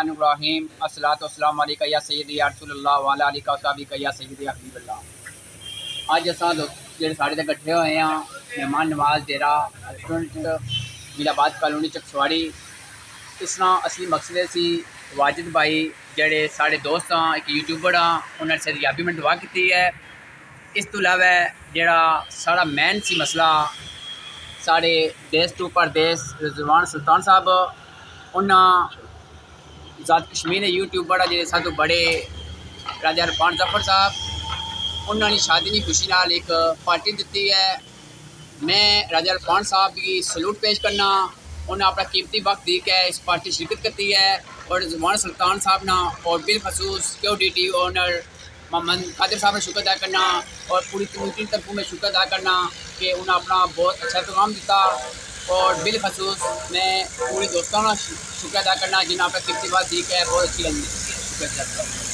बिस्मिल्लाहिर्रहमानिर्रहीम अस्सलातु वस्सलामु अलैका या सय्यदी या रसूलल्लाह व अला आलिका व सहाबिका या सय्यदी या हबीबल्लाह। अज असां जेह्ड़े साढ़े ते कट्ठे होए हैं मेहमान डेराह रेस्टोरेंट मिलाबाद कॉलोनी चकसवारी। इसना असली मकसद सी वाजिद भाई जेह्ड़े साढ़े दोस्त हाँ एक यूट्यूबर हाँ उन्होंने सदयाबी में दुआ की है। इस तो अलावा जेह्ड़ा साढ़ा मेन सी मसला साढ़े देश टू परदेश रिजवान सुल्तान साहब उन्हें ज़ात कश्मीर यूट्यूबर जेह्ड़े सब तो बड़े राजा इरफान ज़फर साहब उन्होंने शादी की खुशी नाल एक पार्टी दी है। मैं राजा इरफान साहब की सलूट पेश करना उन्हें अपना कीमती वक्त दी के इस पार्टी शिरकत की है और रिजवान सुल्तान साहब ना और बिलखसूस सिक्योरिटी ओनर महमान साहब ने शुक्र अदा करना और पूरी कम्यूनिटी की तरफ में शुक्र अदा करना कि उन्हें अपना बहुत अच्छा प्रोग्राम दिता और बिलखसूस मैं पूरे दोस्तों का शुक्र अदा करना जिन्हें अपना कीमती बात दी के बहुत अच्छी लगी शुक्र अदा करना।